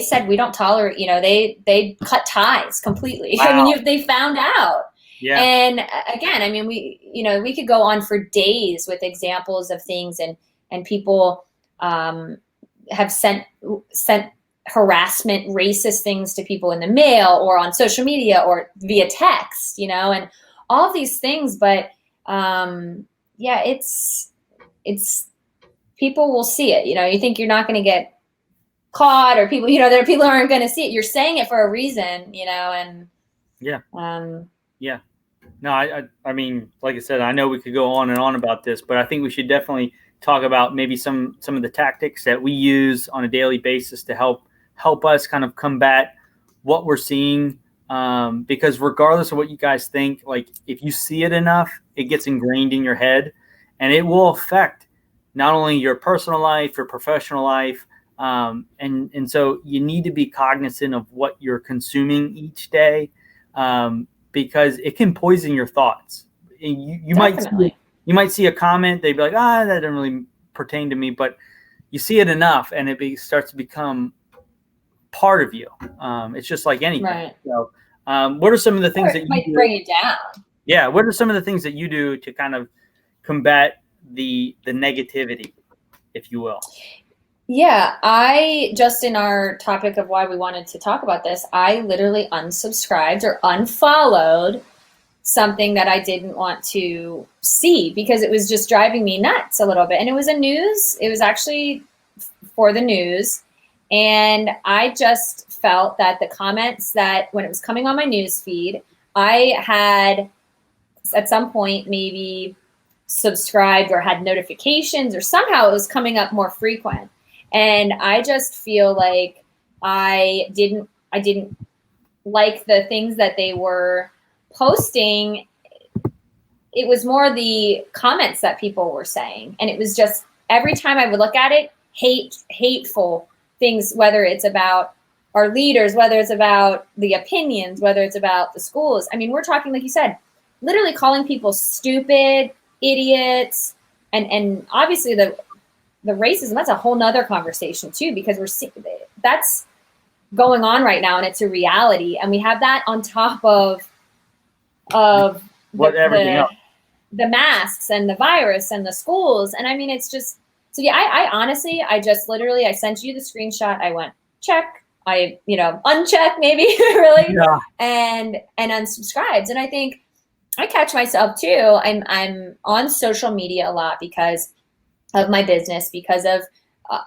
said, we don't tolerate, you know, they cut ties completely. Wow. I mean, they found out. Yeah. And again, I mean, we could go on for days with examples of things, and people have sent harassment, racist things to people in the mail or on social media or via text, you know, and all of these things. But yeah, it's people will see it. You know, you think you're not going to get caught, or people, you know, there are people who aren't going to see it. You're saying it for a reason, you know, and yeah. Yeah. No, I mean, like I said, I know we could go on and on about this, but I think we should definitely talk about maybe some of the tactics that we use on a daily basis to help us kind of combat what we're seeing. Because regardless of what you guys think, like if you see it enough, it gets ingrained in your head, and it will affect not only your personal life, your professional life. And so you need to be cognizant of what you're consuming each day. Because it can poison your thoughts. You might see a comment, they'd be like, that didn't really pertain to me, but you see it enough and it starts to become part of you. It's just like anything. Right. So, what are some of the things that you might do? bring it down? Yeah. What are some of the things that you do to kind of combat the negativity, if you will? Yeah, I just in our topic of why we wanted to talk about this, I literally unsubscribed or unfollowed something that I didn't want to see because it was just driving me nuts a little bit. And it was it was actually for the news. And I just felt that the comments that when it was coming on my news feed, I had at some point maybe subscribed or had notifications or somehow it was coming up more frequent. And I just feel like I didn't like the things that they were posting. It was more the comments that people were saying. And it was just every time I would look at it, hateful things, whether it's about our leaders, whether it's about the opinions, whether it's about the schools. I mean, we're talking, like you said, literally calling people stupid, idiots, and obviously the racism, that's a whole nother conversation too, because we're seeing that's going on right now and it's a reality. And we have that on top of everything else. The masks and the virus and the schools. And I mean, it's just, so yeah, I honestly, I just literally, I sent you the screenshot. I went, check, uncheck maybe really, yeah. and unsubscribed. And I think I catch myself too. I'm on social media a lot because of my business, because of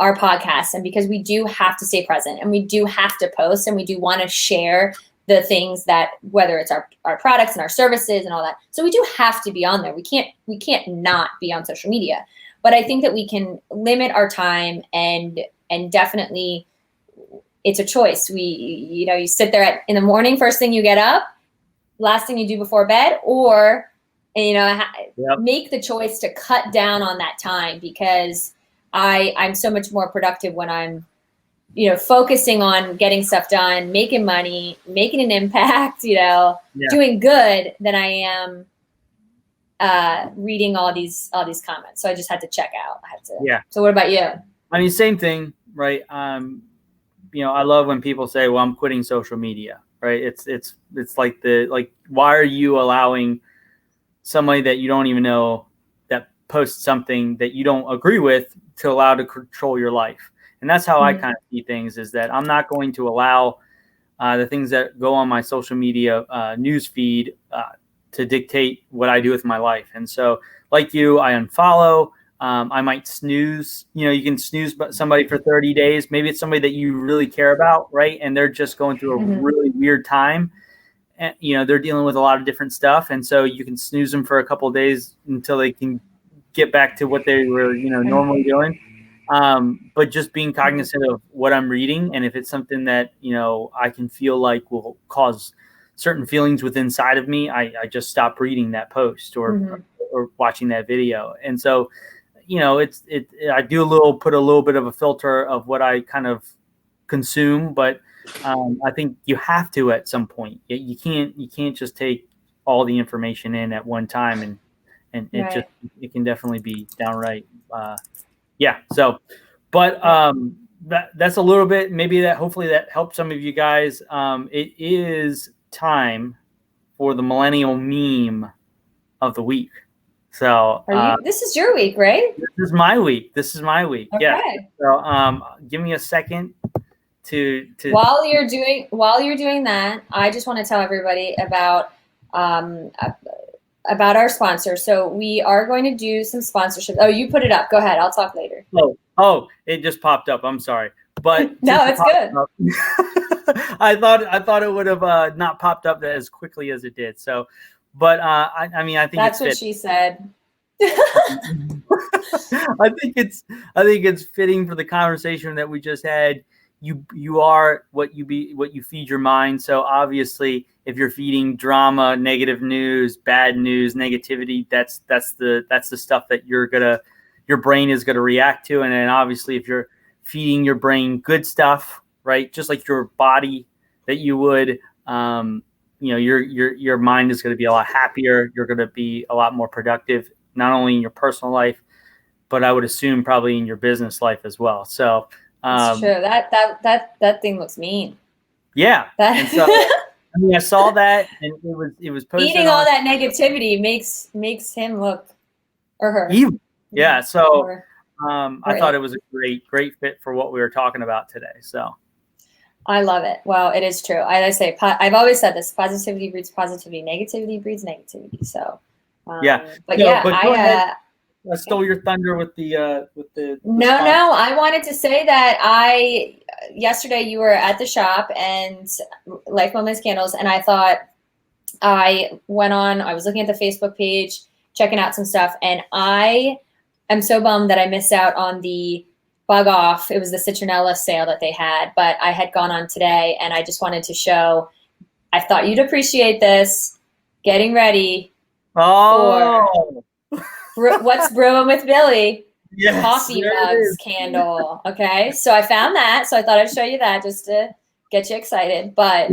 our podcast, and because we do have to stay present and we do have to post and we do want to share the things that, whether it's our products and our services and all that. So we do have to be on there. We can't not be on social media. But I think that we can limit our time and definitely it's a choice. You sit there in the morning, first thing you get up, last thing you do before bed, or make the choice to cut down on that time, because I'm so much more productive when I'm, focusing on getting stuff done, making money, making an impact, doing good, than I am reading all these comments. So I just had to check out. Yeah. So what about you? I mean, same thing, right? I love when people say, well, I'm quitting social media, right? It's like why are you allowing somebody that you don't even know that posts something that you don't agree with to allow to control your life? And that's how I kind of see things, is that I'm not going to allow the things that go on my social media news feed to dictate what I do with my life. And so like you, I unfollow. I might snooze. You can snooze somebody for 30 days. Maybe it's somebody that you really care about, right? And they're just going through a really weird time. And, they're dealing with a lot of different stuff. And so you can snooze them for a couple of days until they can get back to what they were, normally doing. But just being cognizant of what I'm reading. And if it's something that, I can feel like will cause certain feelings within inside of me, I just stop reading that post or watching that video. And so, I do put a little bit of a filter of what I kind of consume, but I think you have to at some point. You can't just take all the information in at one time, and it can definitely be downright. So, but that's a little bit, maybe that hopefully that helps some of you guys. It is time for the millennial meme of the week. So this is your week, right? This is my week. Okay. Yeah. So give me a second to while you're doing that, I just want to tell everybody about our sponsor. So we are going to do some sponsorship. Oh, you put it up. Go ahead. I'll talk later. Oh, it just popped up. I'm sorry. But no, it's good. I thought it would have not popped up as quickly as it did. So, but I think that's what she said. I think it's fitting for the conversation that we just had. You are what you feed your mind. So obviously, if you're feeding drama, negative news, bad news, negativity, that's the stuff that your brain is gonna react to. And then obviously, if you're feeding your brain good stuff, right, just like your body that you would, your mind is going to be a lot happier. You're going to be a lot more productive, not only in your personal life, but I would assume probably in your business life as well. So it's true. That thing looks mean. Yeah. And so I mean, I saw that, and it was posted eating all that negativity makes him look, or her, evil. Yeah. So I thought it was a great fit for what we were talking about today. So I love it. Well, it is true. I say I've always said this: positivity breeds positivity, negativity breeds negativity. So I stole your thunder with the No, I wanted to say that yesterday you were at the shop and Life Moments Candles, and I thought I was looking at the Facebook page, checking out some stuff, and I am so bummed that I missed out on the Bug Off. It was the citronella sale that they had, but I had gone on today, and I just wanted to show, I thought you'd appreciate this, getting ready for What's Brewing with Billy? Yes, coffee mugs candle. Okay, so I found that, so I thought I'd show you that just to get you excited. But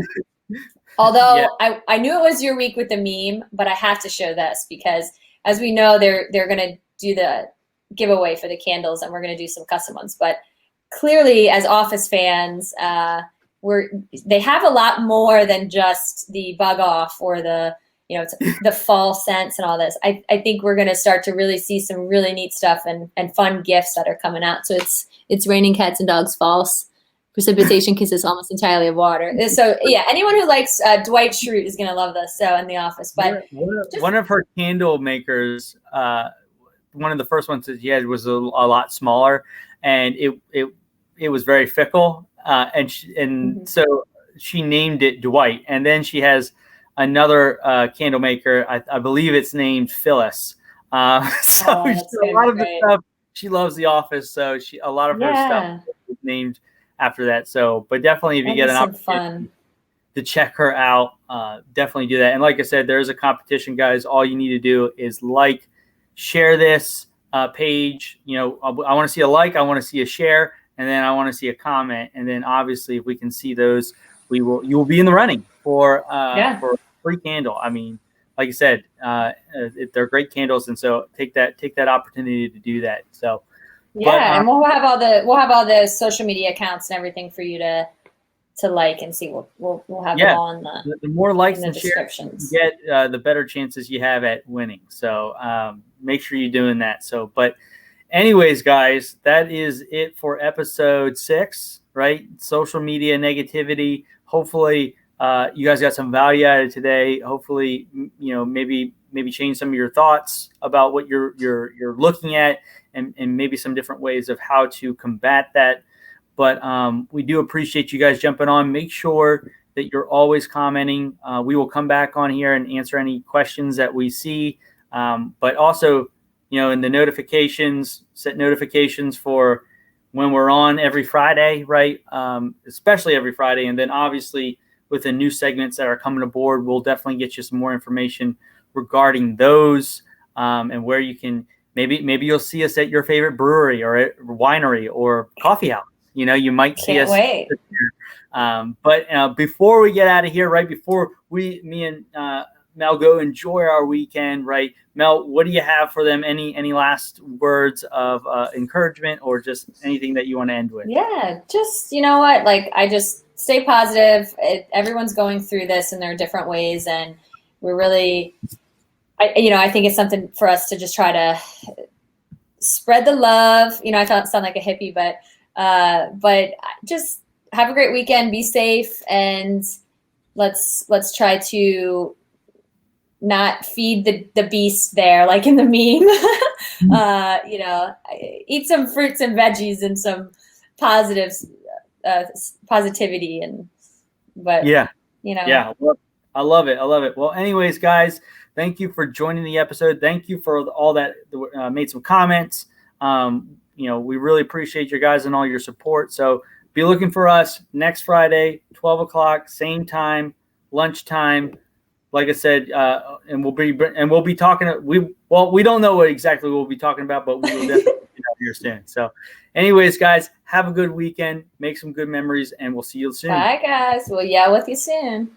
although I knew it was your week with the meme, but I have to show this because, as we know, they're going to do the giveaway for the candles, and we're going to do some custom ones. But clearly, as Office fans, they have a lot more than just the Bug Off or the the fall scents and all this. I think we're going to start to really see some really neat stuff and fun gifts that are coming out. So it's Raining Cats and Dogs False. Precipitation consists almost entirely of water. So yeah, anyone who likes Dwight Schrute is going to love this. So in the office, but one of her candle makers, one of the first ones that she had was a lot smaller, and it was very fickle. So she named it Dwight, and then she has another candle maker. I believe it's named Phyllis. A lot of the stuff, she loves The Office, so a lot of her stuff is named after that. So, but definitely if you get an opportunity to check her out, definitely do that. And like I said, there is a competition, guys. All you need to do is share this page. I want to see a like, I want to see a share, and then I want to see a comment. And then obviously if we can see those, you will be in the running for free candle. I mean, like I said, they're great candles, and so take that opportunity to do that. So and we'll have all the social media accounts and everything for you to like and see. We'll have them all in the more likes and shares you get, the better chances you have at winning. So make sure you're doing that. So, but anyways, guys, that is it for episode 6. Right? Social media negativity. Hopefully, you guys got some value out of today. Hopefully, maybe change some of your thoughts about what you're looking at, and maybe some different ways of how to combat that. But we do appreciate you guys jumping on. Make sure that you're always commenting. We will come back on here and answer any questions that we see. But also, in the notifications, set notifications for when we're on every Friday, right? Especially every Friday. And then obviously with the new segments that are coming aboard, we'll definitely get you some more information regarding those, and where you can, maybe you'll see us at your favorite brewery or winery or coffee house. You might see us. Wait. But before we get out of here, right before me and Mel go enjoy our weekend, right? Mel, what do you have for them? Any last words of encouragement, or just anything that you want to end with? Yeah, just, I just stay positive. Everyone's going through this in their different ways, and we're really, I think it's something for us to just try to spread the love. I don't sound like a hippie, but just have a great weekend, be safe, and let's try to not feed the beast there, like in the meme. Eat some fruits and veggies and some positivity, well, I love it. Well, anyways, guys, thank you for joining the episode. Thank you for all that made some comments. We really appreciate you guys and all your support. So be looking for us next Friday, 12 o'clock, same time, lunchtime. Like I said, and we'll be talking. We don't know what exactly we'll be talking about, but we will definitely be out here soon. So, anyways, guys, have a good weekend, make some good memories, and we'll see you soon. Bye, guys. We'll yell with you soon.